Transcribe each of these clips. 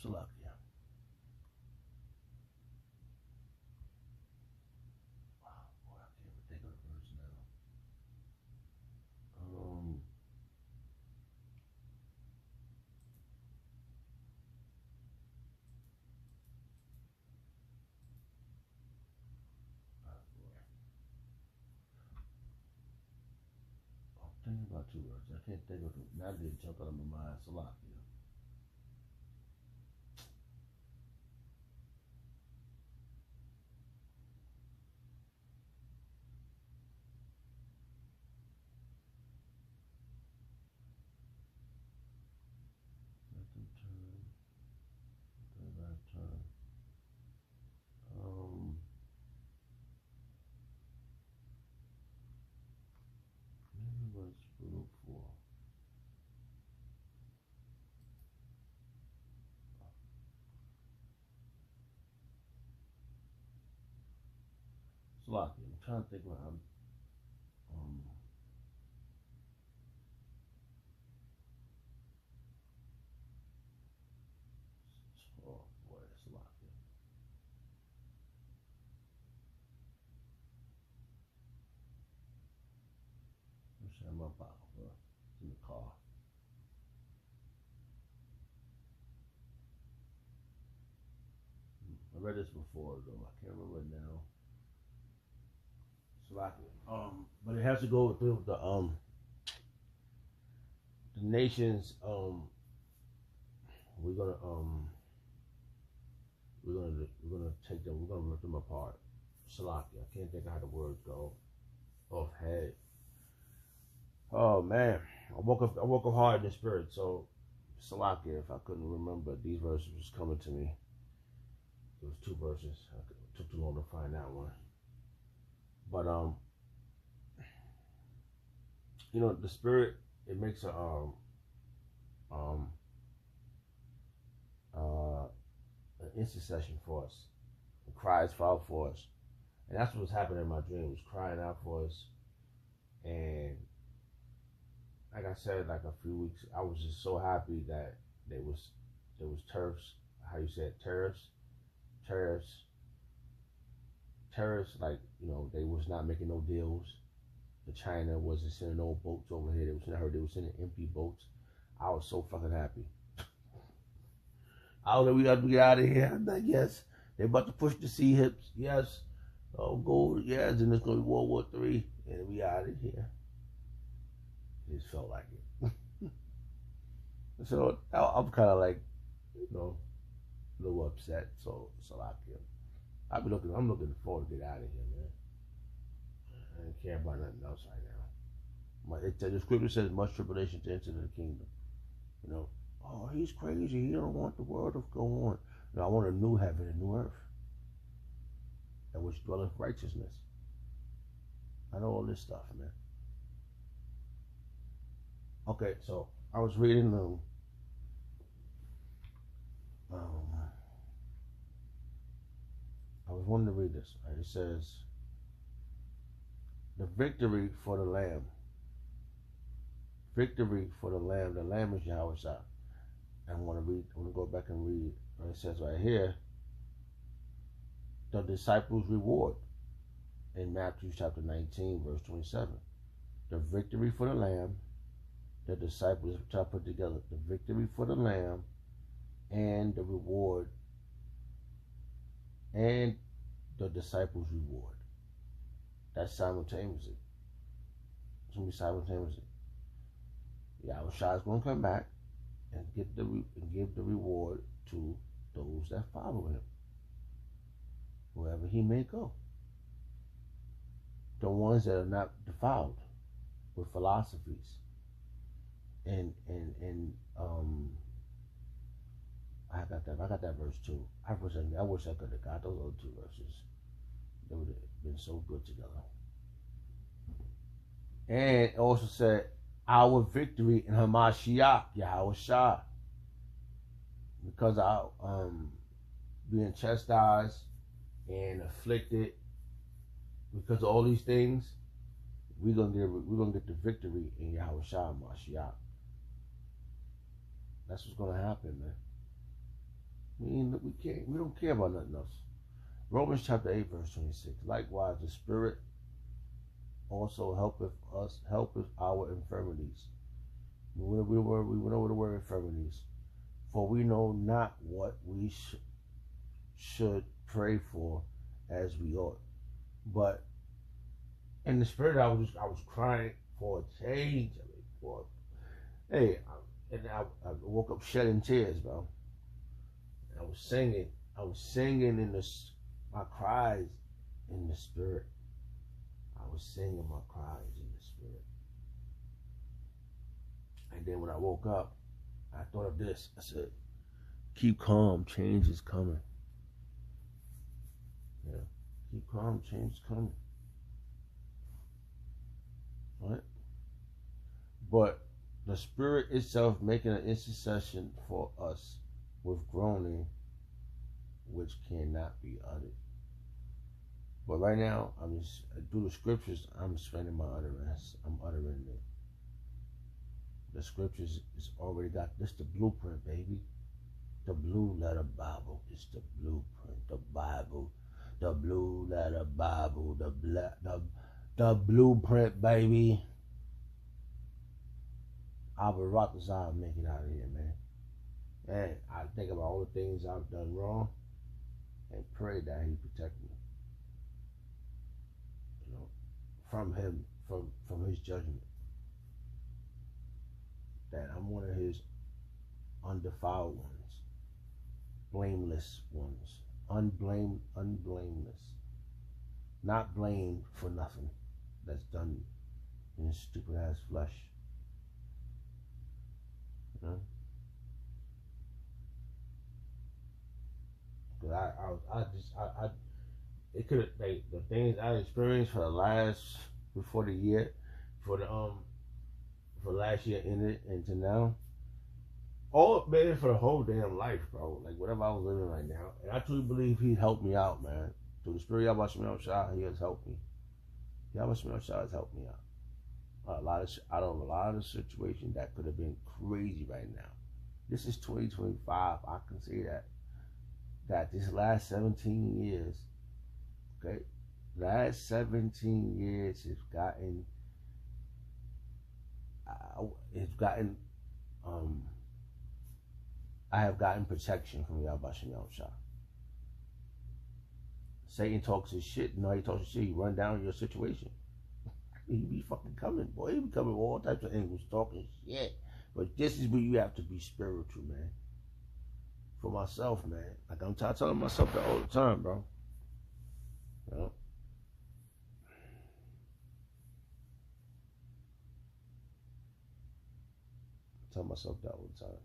Salakia. Wow, boy, I can't even think of the words now. I'm thinking about two words. I can't think of them. Now they jump out of my mind. Salakia. Let them turn. Turn back, turn. Maybe what's root for? Salakia. I'm trying to think what I'm. Oh boy, Salakia. I'm sharing my Bible, bro. It's in the car. I read this before though. I can't remember it now. Salakia. But it has to go with the nations. We're gonna we're gonna take them. We're gonna rip them apart. Salakia. I can't think of how the words go off head. Oh man, I woke up hard in the spirit. So Salakia, if I couldn't remember, these verses was coming to me. It was two verses. It took too long to find that one. But you know, the spirit, it makes an intercession for us. It cries out for us. And that's what was happening in my dream. It was crying out for us. And like I said, like a few weeks, I was just so happy that there was tariffs. How you said tariffs, like, you know, they was not making no deals. The China wasn't sending no boats over here. I heard they were sending empty boats. I was so fucking happy. I was like, we got to get out of here. I'm like, yes, they're about to push the sea hips. Yes, oh, gold. Yes, and it's gonna be World War III, and we out of here. It just felt like it. So I'm kind of like, you know, a little upset. So I'm looking forward to get out of here, man. I don't care about nothing else right now. The scripture says, much tribulation to enter the kingdom. You know, oh, he's crazy. He don't want the world to go on. No, I want a new heaven and new earth, in which dwelleth righteousness. I know all this stuff, man. Okay, so I was reading I was wanting to read this. It says, the victory for the Lamb. Victory for the Lamb. The Lamb is Yahweh Shah. I want to go back and read. It says right here, the disciples' reward in Matthew chapter 19, verse 27. The victory for the Lamb. The disciples, which I put together, the victory for the Lamb and the reward and the disciples' reward. That's simultaneously. It's going to be simultaneously. Yahweh Shah is going to come back and give the reward to those that follow him, wherever he may go. The ones that are not defiled with philosophies. And I got that verse too. I wish I could have got those other two verses. They would have been so good together. And it also said, our victory in Hamashiach, Yahweh Shah. Because I being chastised and afflicted because of all these things, we're gonna get the victory in Yahweh Shah Mashiach. That's what's gonna happen, man. We don't care about nothing else. Romans chapter 8, verse 26. Likewise, the Spirit also helpeth our infirmities. We went over the word infirmities. For we know not what we should pray for as we ought. But in the spirit, I was crying for a change. I woke up shedding tears, bro. I was singing. In my cries in the spirit. I was singing my cries in the spirit. And then when I woke up, I thought of this. I said, keep calm, change is coming. Yeah. Keep calm, change is coming. Right? But the Spirit itself making an intercession for us with groaning which cannot be uttered. But right now, through the scriptures, I'm spending my utterance. I'm uttering it. The scriptures is already got this, the blueprint, baby. The blue letter Bible is the blueprint. The Bible, the blue letter Bible, the blueprint, baby. I will rock this out and make it out of here, man. And I think about all the things I've done wrong and pray that He protect me. You know, from Him, from His judgment. That I'm one of His undefiled ones, blameless ones, unblameless, not blamed for nothing that's done in His stupid ass flesh. You know? Cause it could have, like, the things I experienced for last year ended into now, all man for the whole damn life, bro. Like whatever I was living right now, and I truly believe He helped me out, man. Through the Spirit, Yahweh Shemel Shah, He has helped me. Yahweh Shemel Shah has helped me out. Out of a lot of situations that could have been crazy right now. This is 2025. I can say that this last 17 years, okay, last 17 years has gotten. I have gotten protection from Yahweh Shemel Shah. Satan talks his shit. You know how he talks his shit? He run down your situation. He be fucking coming, boy. He be coming with all types of angles, talking shit. But this is where you have to be spiritual, man. For myself, man. Like I'm telling myself that all the time, bro. You know? I tell myself that all the time.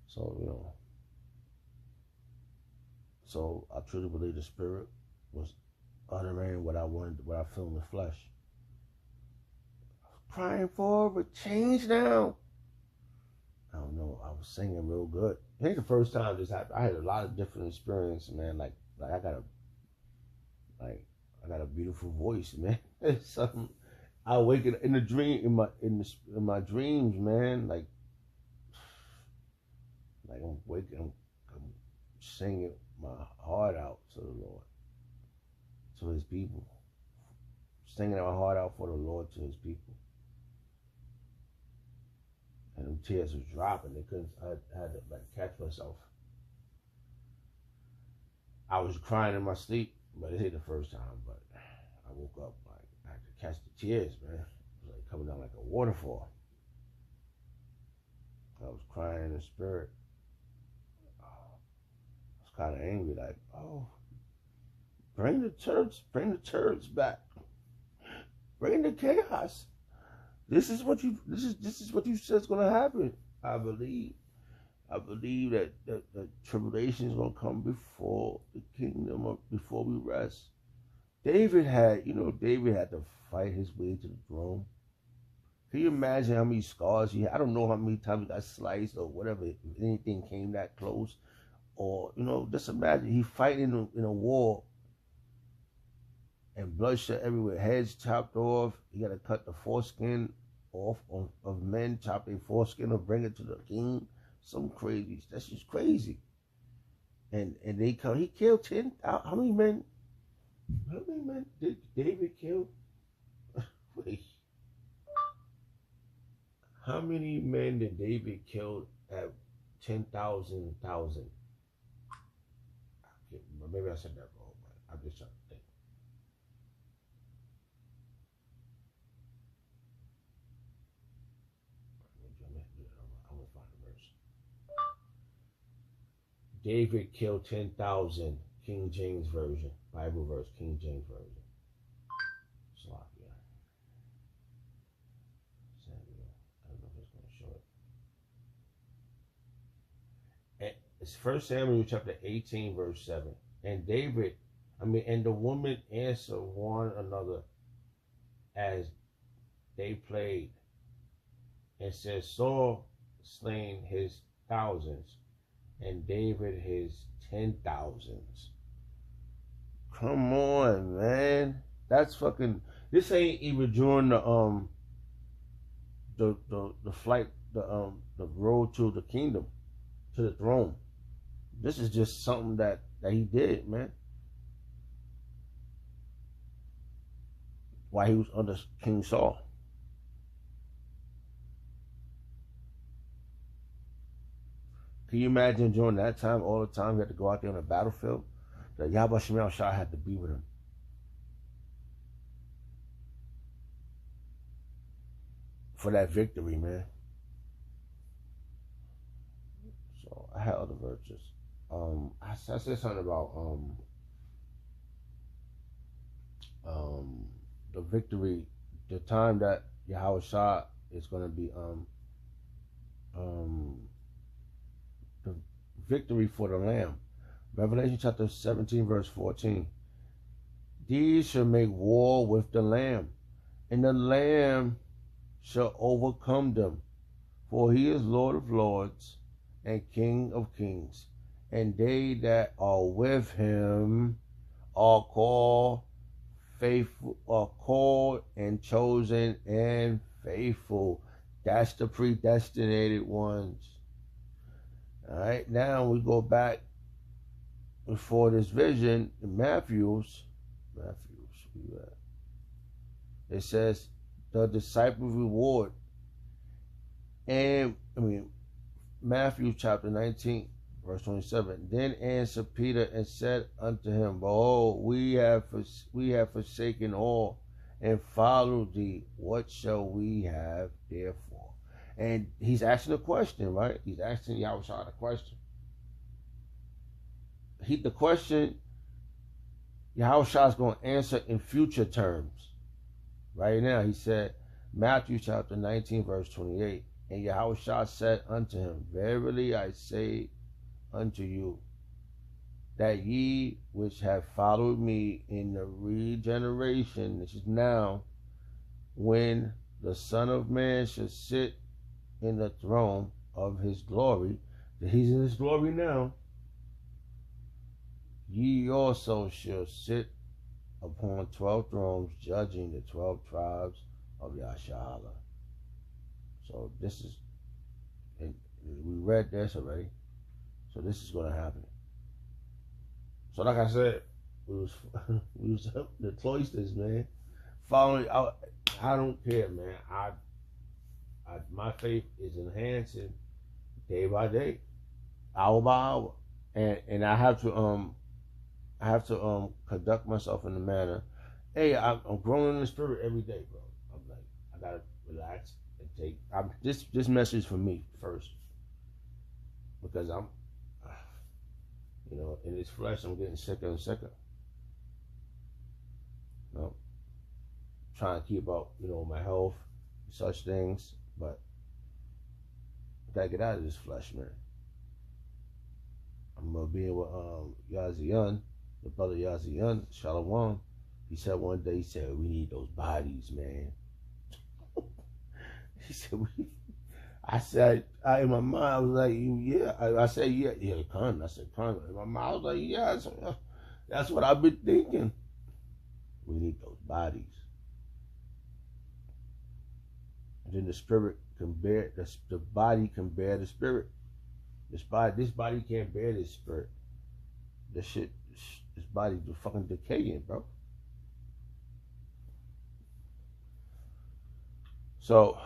So, you know. So I truly believe the Spirit was uttering what I wanted, what I feel in the flesh. I was crying for a change now. I don't know. I was singing real good. It ain't the first time this happened. I had a lot of different experiences, man. Like I got a beautiful voice, man. It's something. I wake up in my dreams, man. Like I'm waking, I'm singing my heart out to the Lord, to His people. Singing my heart out for the Lord to His people. And them tears was dropping. I had to catch myself. I was crying in my sleep, but it hit the first time. But I woke up, I had to catch the tears, man. It was coming down like a waterfall. I was crying in the spirit. Kind of angry, like, oh, bring the church back, bring the chaos. This is what you said is gonna happen. I believe that the tribulation is gonna come before the kingdom, before we rest. David had to fight his way to the throne. Can you imagine how many scars he had? I don't know how many times he got sliced or whatever, if anything came that close. Or, just imagine he fighting in a war and bloodshed everywhere, heads chopped off. You got to cut the foreskin off of men, chop their foreskin, or bring it to the king. Some crazy. That's just crazy. And they come. He killed 10. How many men? How many men did David kill? Wait. How many men did David kill at 10,000? Maybe I said that wrong, but I'm just trying to think. I'm gonna find the verse. David killed 10,000. King James Version. Bible verse. King James Version. Slovakia. Samuel. I don't know if it's going to show it. It's 1 Samuel chapter 18, verse 7. And and the women answered one another as they played, and said, Saul slain his thousands, and David his 10,000s. Come on, man. That's fucking. This ain't even during the flight, the road to the kingdom, to the throne. This is just something that he did, man. While he was under King Saul. Can you imagine during that time, all the time, he had to go out there on the battlefield? That Yahweh Shemel Shah had to be with him. For that victory, man. So, I had other verses. I said something about the victory, the time that Yahweh Shah is going to be the victory for the Lamb. Revelation chapter 17, verse 14. These shall make war with the Lamb, and the Lamb shall overcome them, for he is Lord of lords and King of kings, and they that are with him are called and chosen and faithful. That's the predestinated ones. All right, now we go back before this vision in Matthew's. It says the disciples' reward. And Matthew chapter 19, verse 27. Then answered Peter and said unto him, Behold, we have forsaken all and followed thee. What shall we have therefore? And he's asking a question, right? He's asking Yahweh Shah the question. The question Yahweh Shah is going to answer in future terms. Right now, he said, Matthew chapter 19, verse 28. And Yahweh Shah said unto him, Verily I say unto you, that ye which have followed me in the regeneration, which is now, when the Son of Man shall sit in the throne of his glory, that he's in his glory now, ye also shall sit upon 12 thrones, judging the 12 tribes of Yashala. So this is, and we read this already, so this is going to happen. So like I said, we was up the cloisters, man. Following, I don't care, man. My faith is enhancing day by day, hour by hour, and I have to conduct myself in a manner. Hey, I'm growing in the spirit every day, bro. I'm like, I gotta relax and take. This message for me first, because I'm, in this flesh, I'm getting sicker and sicker. Trying to keep up, my health, such things, but I gotta get out of this flesh, man. I'm gonna be with Yazian, the brother Yazian, Shalom. He said one day, he said, we need those bodies, man. He said, I said, in my mind, I was like, yeah. I said, yeah, Khan. I said, Khan. In my mind, I was like, yeah, that's what I've been thinking. We need those bodies. And then the spirit can bear, the body can bear the spirit. This body can't bear this spirit. This body's fucking decaying, bro. So,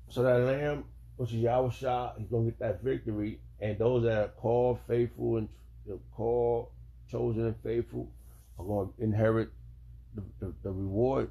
so that lamb, which is Yahushua, he's gonna get that victory, and those that are called faithful and called, chosen, and faithful are going to inherit the reward,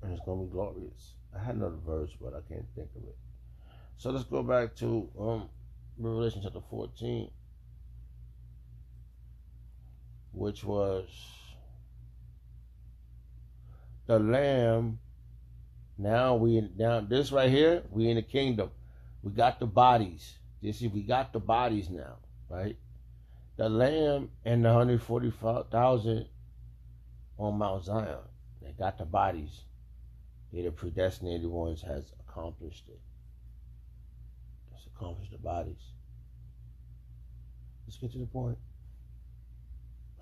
and it's gonna be glorious. I had another verse, but I can't think of it. So let's go back to Revelation chapter 14, which was the Lamb. Now this right here, we in the kingdom. We got the bodies. We got the bodies now, right? The Lamb and the 145,000 on Mount Zion. They got the bodies. They're the predestinated ones, has accomplished it. Let's accomplish the bodies. Let's get to the point.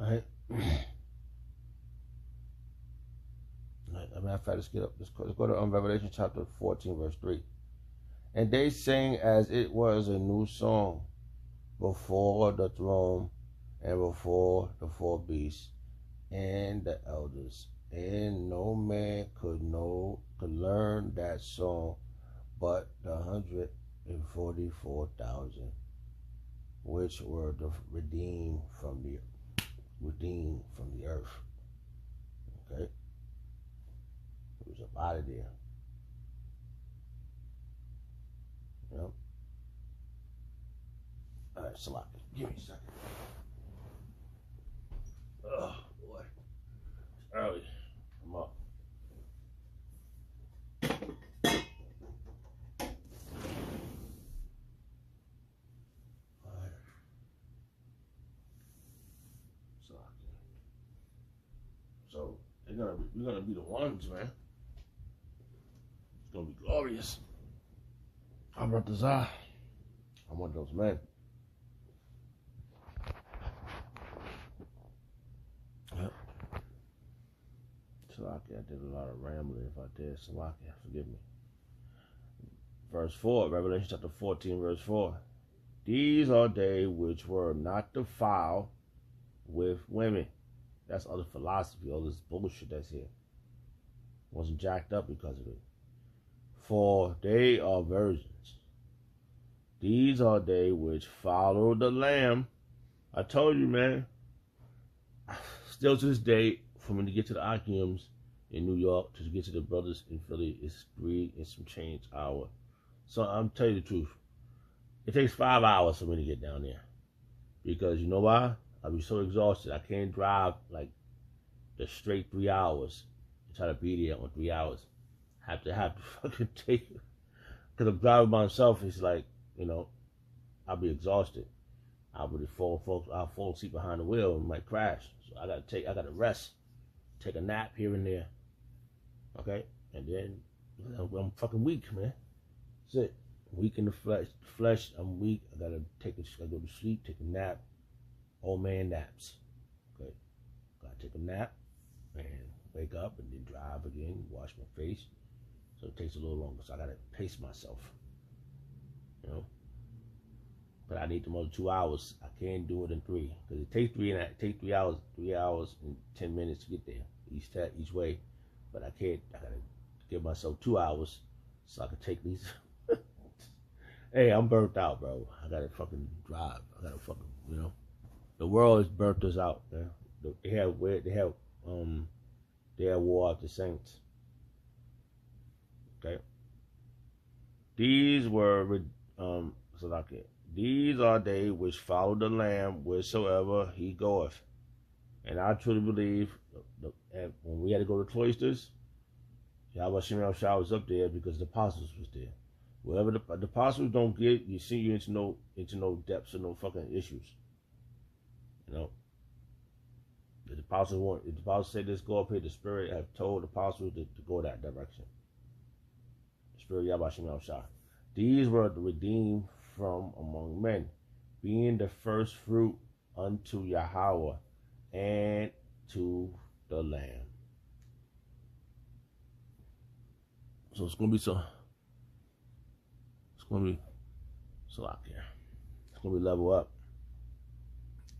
All right. As a matter of fact, let's get up. Let's go to Revelation chapter 14, verse 3. And they sang as it was a new song before the throne and before the four beasts and the elders. And no man could learn that song but the 144,000 which were redeemed from the earth. Okay? It was up out of there. Yep. All right, Salaki, give me a second. Oh, boy. It's early. I'm up. All right. Salaki. So, we're gonna be the ones, man. It's gonna be glorious. I'm Ratazah. I'm one of those men. Yep. Salaki, I did a lot of rambling. If I did, Salaki, forgive me. Verse 4, Revelation chapter 14, verse 4. These are they which were not defiled with women. That's other philosophy, all this bullshit that's here. Wasn't jacked up because of it. For they are virgins. These are they which follow the Lamb. I told you, man. Still to this day, for me to get to the Akiums in New York, to get to the brothers in Philly, it's 3 and some change hour. So I'm telling you the truth. It takes 5 hours for me to get down there. Because you know why? I'll be so exhausted. I can't drive like the straight 3 hours and try to be there on 3 hours. Have to fucking take it. Because I'm driving by myself, it's like, you know, I'll be exhausted. I'll fall asleep behind the wheel and might crash. So I gotta rest, take a nap here and there. Okay? And then I'm fucking weak, man. That's it. Weak in the flesh, I'm weak. I gotta go to sleep, take a nap. Old man naps. Okay? Gotta take a nap and wake up and then drive again, wash my face. So it takes a little longer. So I gotta pace myself. You know? But I need them other 2 hours. I can't do it in 3. Because it takes 3 hours and 10 minutes to get there. Each way. But I gotta give myself 2 hours so I can take these. Hey, I'm burnt out, bro. I gotta fucking drive. I gotta fucking, you know. The world has burnt us out, man. They have war out the saints. Okay. These are they which follow the Lamb wheresoever he goeth. And I truly believe when we had to go to cloisters, Yahweh Shem Shah was up there because the apostles was there. Whatever the apostles don't get, you see you into no depths or no fucking issues. You know. The apostles said this, go up here, the Spirit have told the apostles to go that direction. The Spirit of Yahweh Shem Shah. These were redeemed from among men, being the first fruit unto Yahweh and to the Lamb. So it's gonna be so. It's gonna be so out here. It's gonna be level up.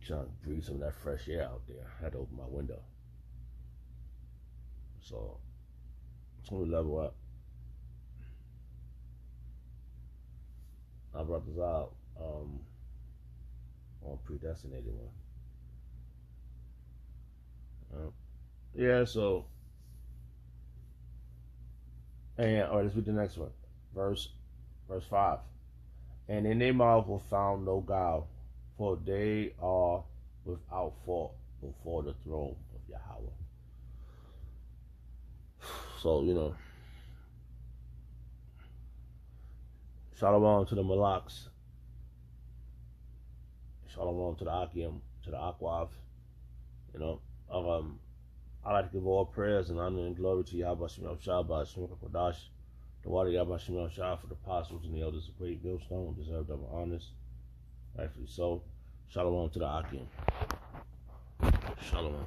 Trying to breathe some of that fresh air out there. I had to open my window. So it's gonna be level up. I brought this out on predestinated one. Yeah, so and all right, let's read the next one. Verse 5. And in their mouth was found no guile, for they are without fault before the throne of Yahweh. So, shalom to the Malaks, shalom to the Akim, to the Akwav. I like to give all prayers and honor and glory to Yahweh Shem Shah, Shem Kodash, the water Yahweh Shem Shah, for the apostles and the elders of Great Millstone, deserved of honors, rightfully so. Shalom to the Akim. Shalom.